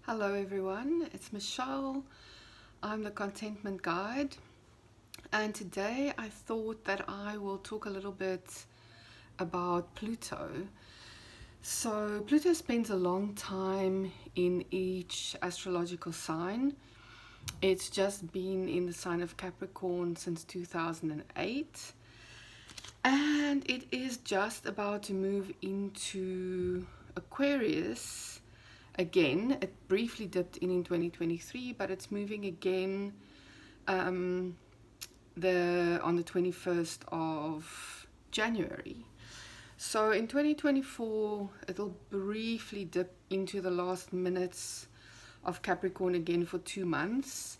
Hello everyone, it's Michelle. I'm the Contentment Guide, and today I thought that I will talk a little bit about Pluto. So Pluto spends a long time in each astrological sign. It's just been in the sign of Capricorn since 2008, and it is just about to move into Aquarius again. It briefly dipped in 2023, but it's moving again on the 21st of January. So in 2024, it'll briefly dip into the last minutes of Capricorn again for 2 months.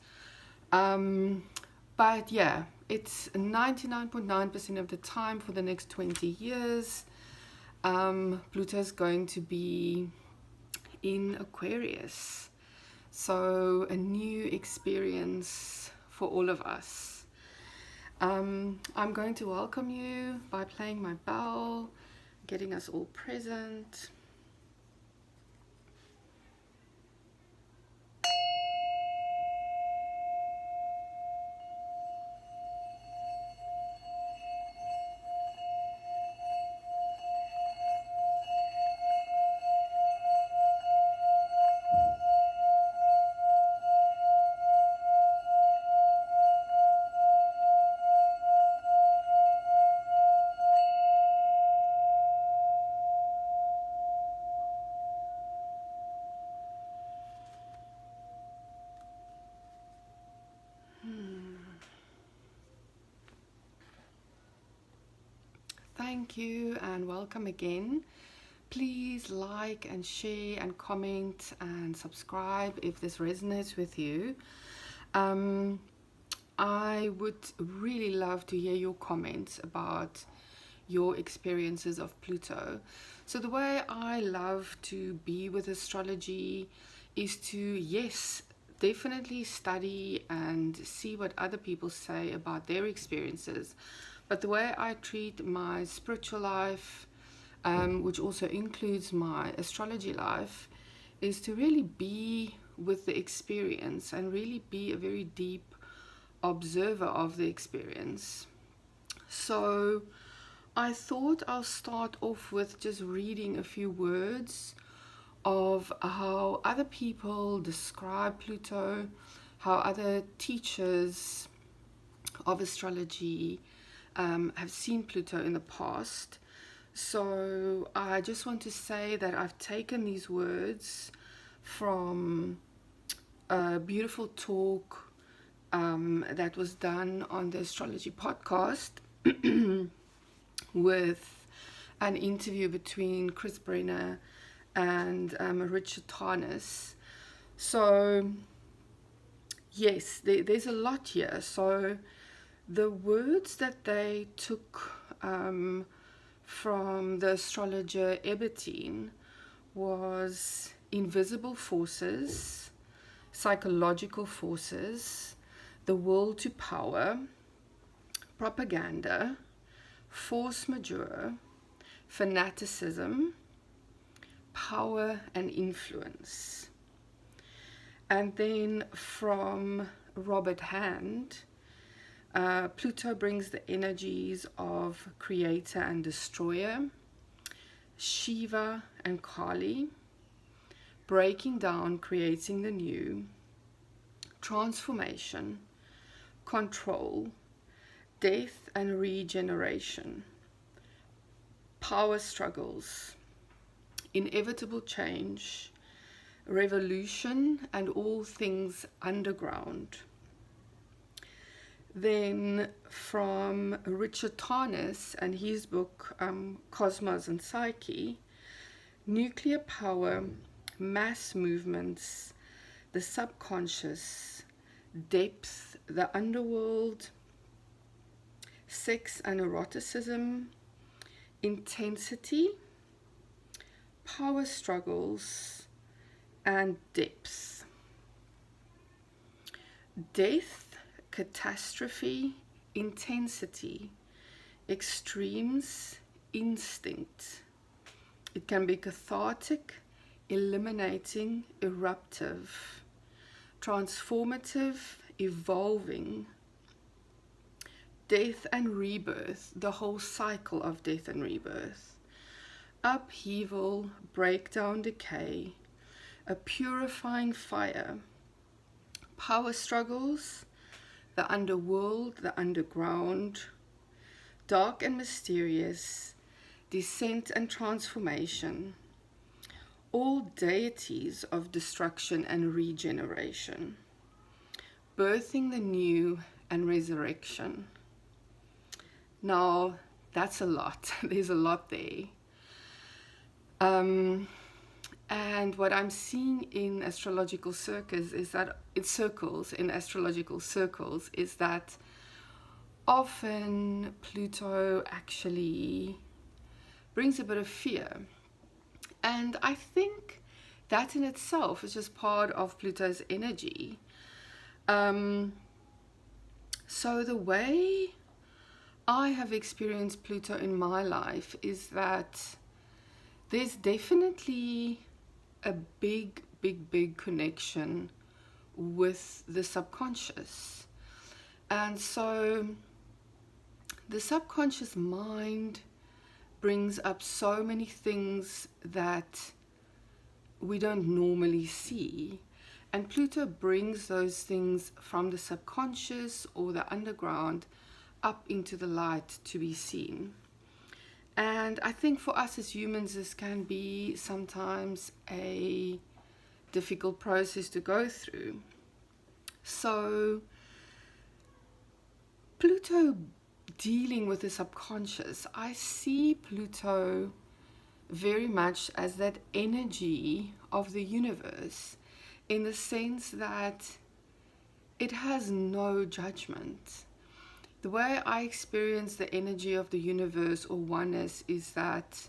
But yeah, it's 99.9% of the time for the next 20 years. Pluto's going to be in Aquarius. So a new experience for all of us. I'm going to welcome you by playing my bell, getting us all present. Thank you and welcome again. Please like and share and comment and subscribe if this resonates with you. I would really love to hear your comments about your experiences of Pluto. So the way I love to be with astrology is to, yes, definitely study and see what other people say about their experiences. But the way I treat my spiritual life, which also includes my astrology life, is to really be with the experience and really be a very deep observer of the experience. So I thought I'll start off with just reading a few words of how other people describe Pluto, how other teachers of astrology have seen Pluto in the past. So I just want to say that I've taken these words from a beautiful talk that was done on the astrology podcast with an interview between Chris Brenner and Richard Tarnas. So yes, there's a lot here. So the words that they took from the astrologer Ebertine was invisible forces, psychological forces, the will to power, propaganda, force majeure, fanaticism, power and influence. And then from Robert Hand, Pluto brings the energies of creator and destroyer, Shiva and Kali, breaking down, creating the new, transformation, control, death and regeneration, power struggles, inevitable change, revolution, and all things underground. Then from Richard Tarnas and his book Cosmos and Psyche, nuclear power, mass movements, the subconscious, depth, the underworld, sex and eroticism, intensity, power struggles, and depth. Death, catastrophe, intensity, extremes, instinct. It can be cathartic, eliminating, eruptive, transformative, evolving, death and rebirth, the whole cycle of death and rebirth, upheaval, breakdown, decay, a purifying fire, power struggles, the underworld, the underground, dark and mysterious, descent and transformation, all deities of destruction and regeneration, birthing the new and resurrection. Now, that's a lot. There's a lot there. And what I'm seeing in astrological circles is that in astrological circles is that often Pluto actually brings a bit of fear. And I think that in itself is just part of Pluto's energy. So the way I have experienced Pluto in my life is that there's definitely a big connection with the subconscious. And so the subconscious mind brings up so many things that we don't normally see. And Pluto brings those things from the subconscious or the underground up into the light to be seen. And I think for us as humans, this can be sometimes a difficult process to go through. So Pluto dealing with the subconscious, I see Pluto very much as that energy of the universe, in the sense that it has no judgment. The way I experience the energy of the universe or oneness is that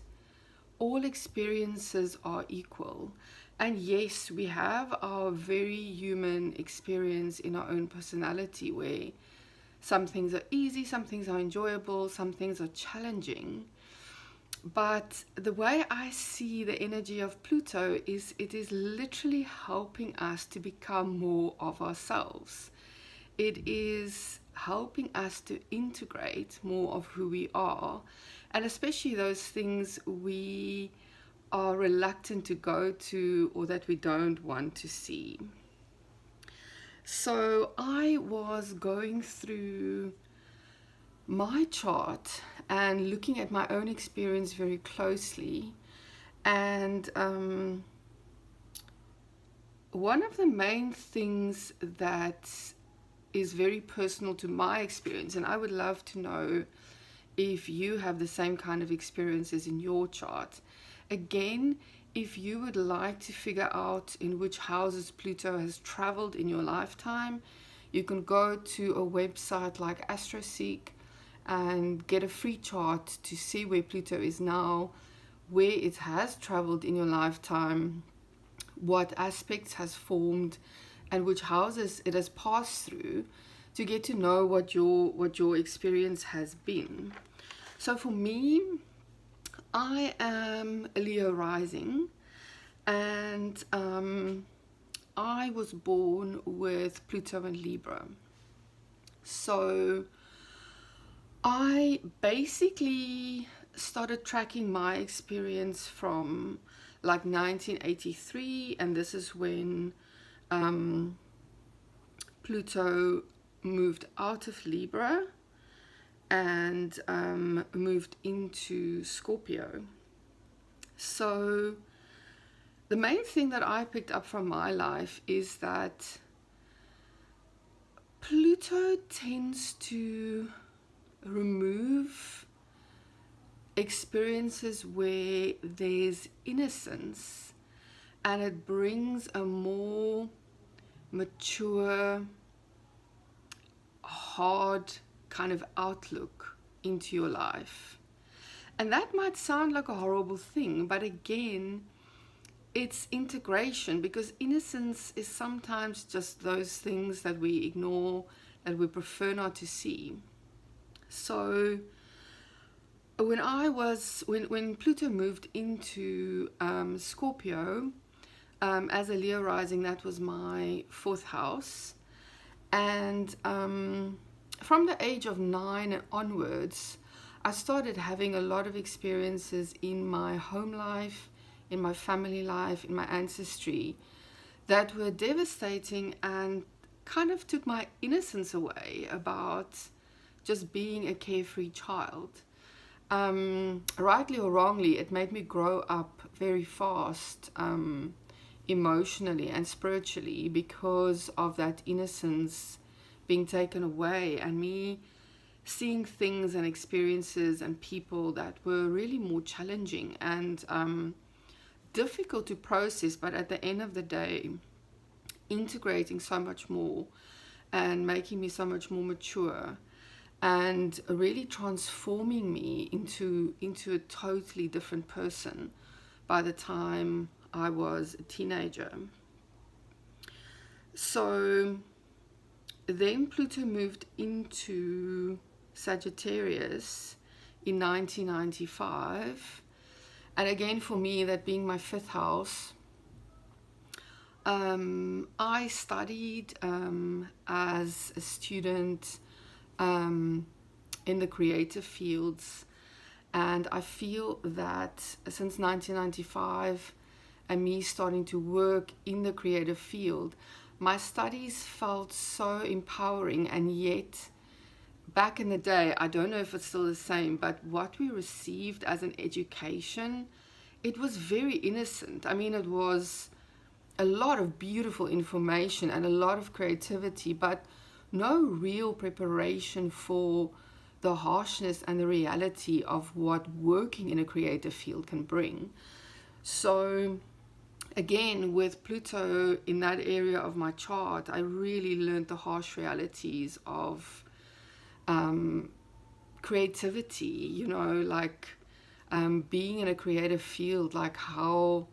all experiences are equal. And yes, we have our very human experience in our own personality, where some things are easy, some things are enjoyable, some things are challenging. But the way I see the energy of Pluto is it is literally helping us to become more of ourselves. It is helping us to integrate more of who we are, and especially those things we are reluctant to go to or that we don't want to see. So I was going through my chart and looking at my own experience very closely, and one of the main things that is very personal to my experience, and I would love to know if you have the same kind of experiences in your chart. Again, if you would like to figure out in which houses Pluto has traveled in your lifetime, you can go to a website like AstroSeek and get a free chart to see where Pluto is now, where it has traveled in your lifetime, what aspects has formed, and which houses it has passed through, to get to know what your experience has been. So for me, I am a Leo rising, and I was born with Pluto and Libra. So I basically started tracking my experience from like 1983, and this is when Pluto moved out of Libra and moved into Scorpio. So the main thing that I picked up from my life is that Pluto tends to remove experiences where there's innocence, and it brings a more mature, hard kind of outlook into your life. And that might sound like a horrible thing, but again, it's integration, because innocence is sometimes just those things that we ignore, that we prefer not to see. So when Pluto moved into Scorpio, As a Leo rising, that was my 4th house. And from the age of 9 and onwards, I started having a lot of experiences in my home life, in my family life, in my ancestry that were devastating and kind of took my innocence away about just being a carefree child. Rightly or wrongly, it made me grow up very fast, emotionally and spiritually, because of that innocence being taken away and me seeing things and experiences and people that were really more challenging and difficult to process, but at the end of the day, integrating so much more and making me so much more mature and really transforming me into a totally different person by the time I was a teenager. So then Pluto moved into Sagittarius in 1995. And again, for me, that being my 5th house, I studied as a student in the creative fields. And I feel that since 1995 and me starting to work in the creative field, my studies felt so empowering. And yet, back in the day, I don't know if it's still the same, but what we received as an education, it was very innocent. I mean, it was a lot of beautiful information and a lot of creativity, but no real preparation for the harshness and the reality of what working in a creative field can bring. So again, with Pluto in that area of my chart, I really learned the harsh realities of creativity, like being in a creative field, like how,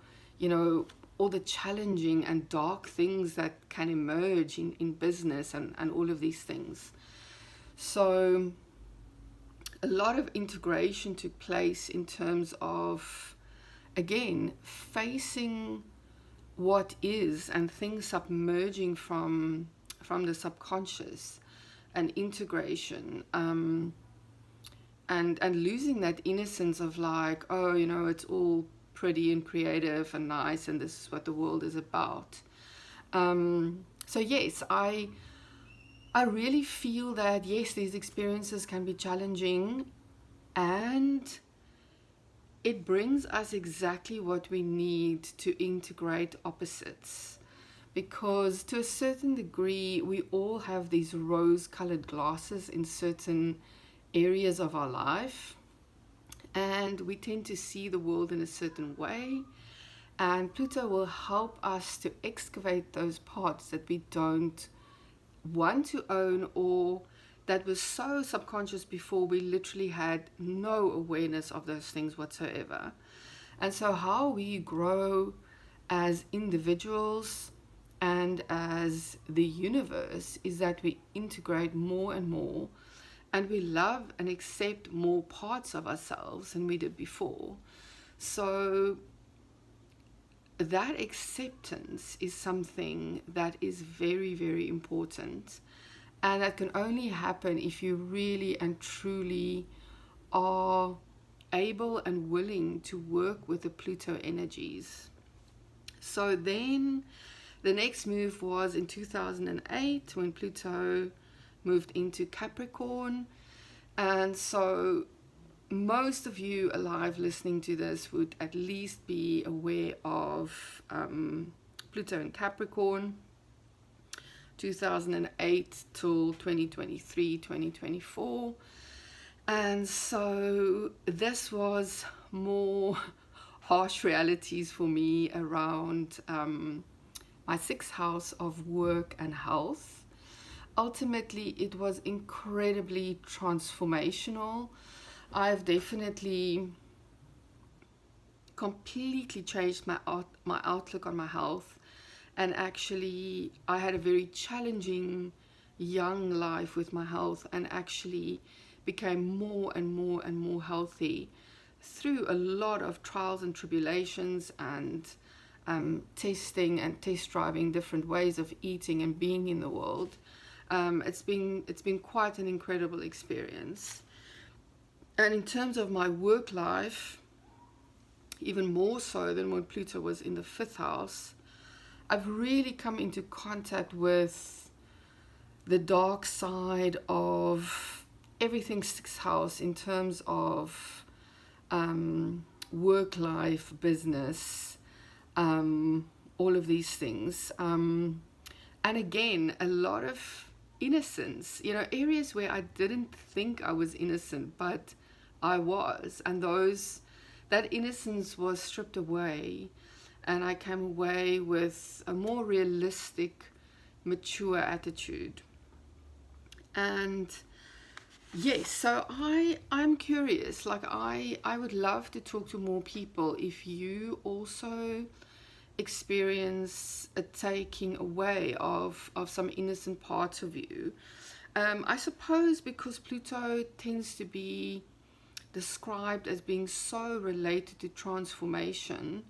all the challenging and dark things that can emerge in business and all of these things. So a lot of integration took place in terms of, again, facing what is and things submerging from the subconscious and integration, and losing that innocence of like, oh, it's all pretty and creative and nice and this is what the world is about. So yes, I really feel that yes, these experiences can be challenging, and it brings us exactly what we need to integrate opposites, because to a certain degree we all have these rose-colored glasses in certain areas of our life, and we tend to see the world in a certain way, and Pluto will help us to excavate those parts that we don't want to own, or that was so subconscious before we literally had no awareness of those things whatsoever. And so how we grow as individuals and as the universe is that we integrate more and more, and we love and accept more parts of ourselves than we did before. So that acceptance is something that is very, very important. And that can only happen if you really and truly are able and willing to work with the Pluto energies. So then the next move was in 2008 when Pluto moved into Capricorn. And so most of you alive listening to this would at least be aware of Pluto in Capricorn, 2008 till 2023, 2024. And so this was more harsh realities for me around my 6th house of work and health. Ultimately, it was incredibly transformational. I've definitely completely changed my outlook on my health. And actually, I had a very challenging young life with my health, and actually became more and more and more healthy through a lot of trials and tribulations and testing and test driving different ways of eating and being in the world. It's been quite an incredible experience. And in terms of my work life, even more so than when Pluto was in the 5th house, I've really come into contact with the dark side of everything 6th house in terms of work life, business, all of these things. And again, a lot of innocence, areas where I didn't think I was innocent, but I was. And that innocence was stripped away. And I came away with a more realistic, mature attitude. And yes, so I'm curious, like I would love to talk to more people if you also experience a taking away of some innocent parts of you. I suppose because Pluto tends to be described as being so related to transformation,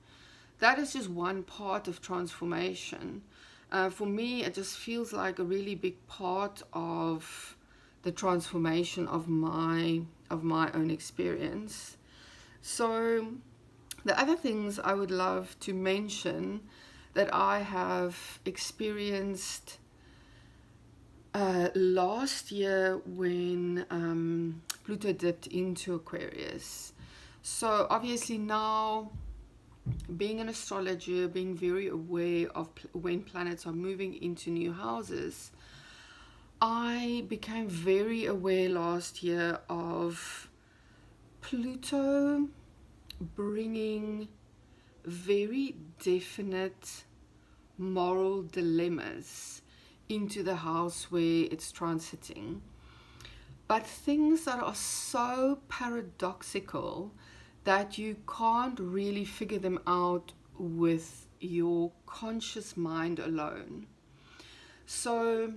that is just one part of transformation. For me, it just feels like a really big part of the transformation of my own experience. So the other things I would love to mention that I have experienced last year when Pluto dipped into Aquarius. So obviously now, being an astrologer, being very aware of when planets are moving into new houses, I became very aware last year of Pluto bringing very definite moral dilemmas into the house where it's transiting. But things that are so paradoxical that you can't really figure them out with your conscious mind alone. So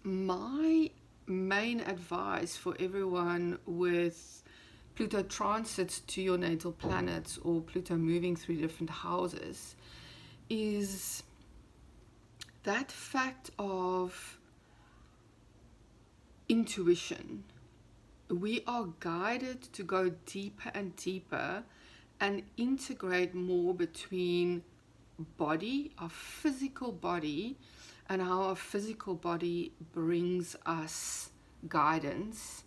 my main advice for everyone with Pluto transits to your natal planets or Pluto moving through different houses is that fact of intuition. We are guided to go deeper and deeper and integrate more between body, our physical body, and how our physical body brings us guidance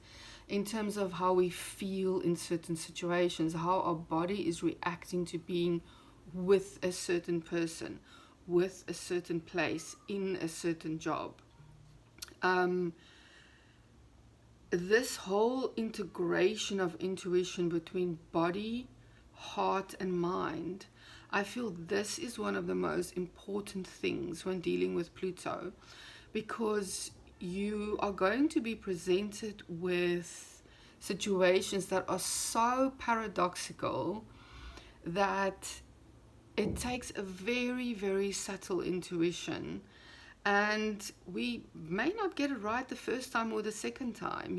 in terms of how we feel in certain situations, how our body is reacting to being with a certain person, with a certain place, in a certain job. This whole integration of intuition between body, heart, and mind, I feel this is one of the most important things when dealing with Pluto, because you are going to be presented with situations that are so paradoxical that it takes a very, very subtle intuition, and we may not get it right the first time or the second time,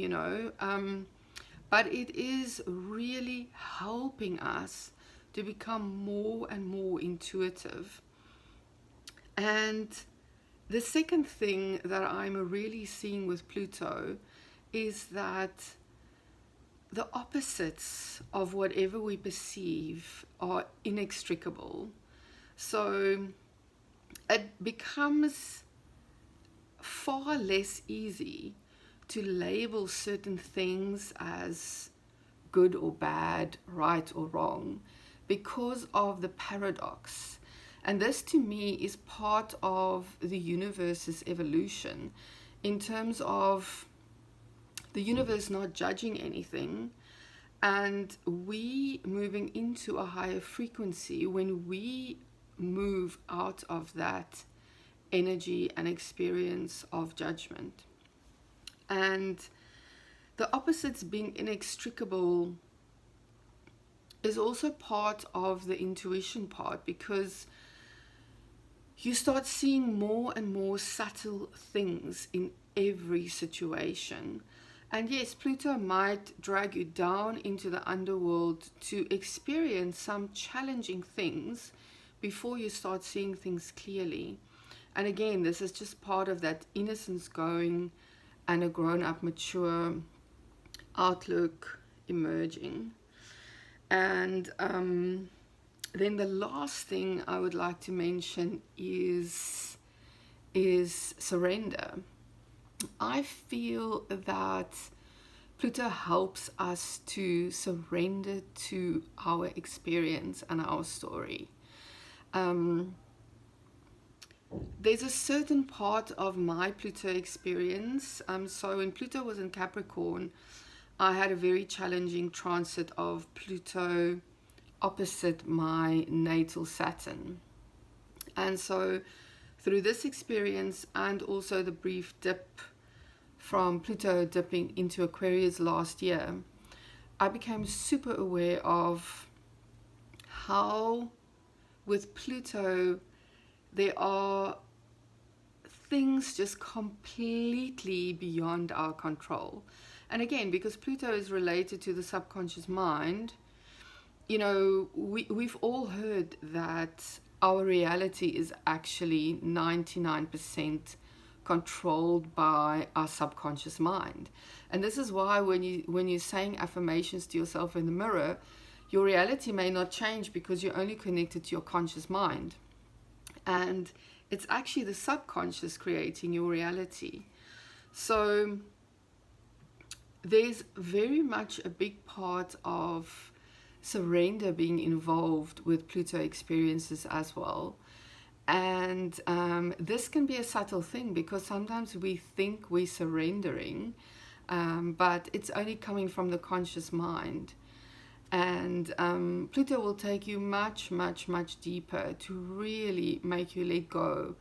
but it is really helping us to become more and more intuitive. And the second thing that I'm really seeing with Pluto is that the opposites of whatever we perceive are inextricable. So it becomes far less easy to label certain things as good or bad, right or wrong, because of the paradox. And this to me is part of the universe's evolution, in terms of the universe not judging anything, and we moving into a higher frequency when we move out of that energy and experience of judgment. And the opposites being inextricable is also part of the intuition part, because you start seeing more and more subtle things in every situation. And yes, Pluto might drag you down into the underworld to experience some challenging things, before you start seeing things clearly. And again, this is just part of that innocence going and a grown-up, mature outlook emerging. And then the last thing I would like to mention is surrender. I feel that Pluto helps us to surrender to our experience and our story. There's a certain part of my Pluto experience. So when Pluto was in Capricorn, I had a very challenging transit of Pluto opposite my natal Saturn. And so through this experience and also the brief dip from Pluto dipping into Aquarius last year, I became super aware of how with Pluto there are things just completely beyond our control. And again, because Pluto is related to the subconscious mind, you know, we've all heard that our reality is actually 99% controlled by our subconscious mind. And this is why when you're saying affirmations to yourself in the mirror, your reality may not change because you're only connected to your conscious mind. And it's actually the subconscious creating your reality. So there's very much a big part of surrender being involved with Pluto experiences as well. And this can be a subtle thing because sometimes we think we're surrendering, but it's only coming from the conscious mind. And Pluto will take you much, much, much deeper to really make you let go.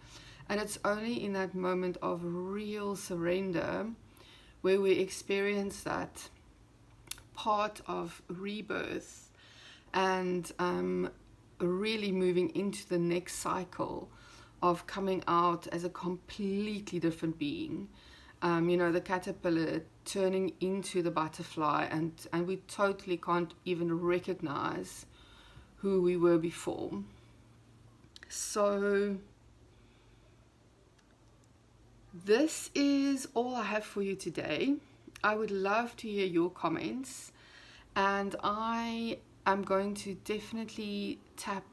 And it's only in that moment of real surrender where we experience that part of rebirth and really moving into the next cycle of coming out as a completely different being. You know, the caterpillar turning into the butterfly, and we totally can't even recognize who we were before. So this is all I have for you today. I would love to hear your comments, and I am going to definitely tap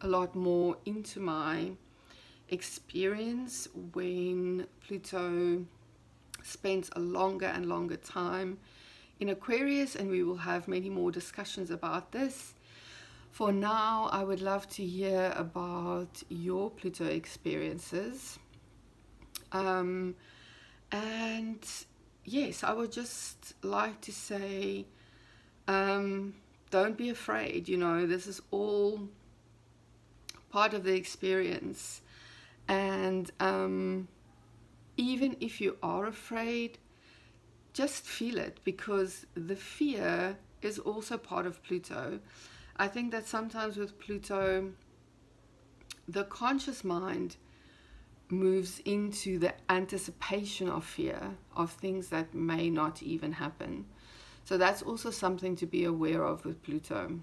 a lot more into my experience when Pluto spends a longer and longer time in Aquarius, and we will have many more discussions about this. For now, I would love to hear about your Pluto experiences. And yes, I would just like to say, don't be afraid. You know, this is all part of the experience. And even if you are afraid, just feel it, because the fear is also part of Pluto. I think that sometimes with Pluto, the conscious mind moves into the anticipation of fear, of things that may not even happen. So that's also something to be aware of with Pluto.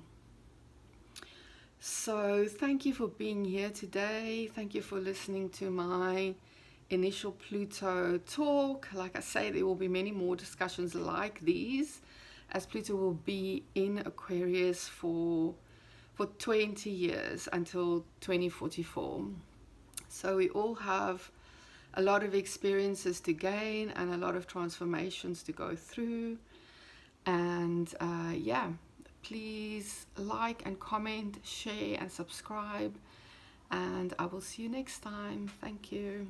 So thank you for being here today. Thank you for listening to my initial Pluto talk. Like I say, there will be many more discussions like these, as Pluto will be in Aquarius for 20 years until 2044. So we all have a lot of experiences to gain and a lot of transformations to go through. And yeah, please like and comment, share and subscribe, and I will see you next time. Thank you.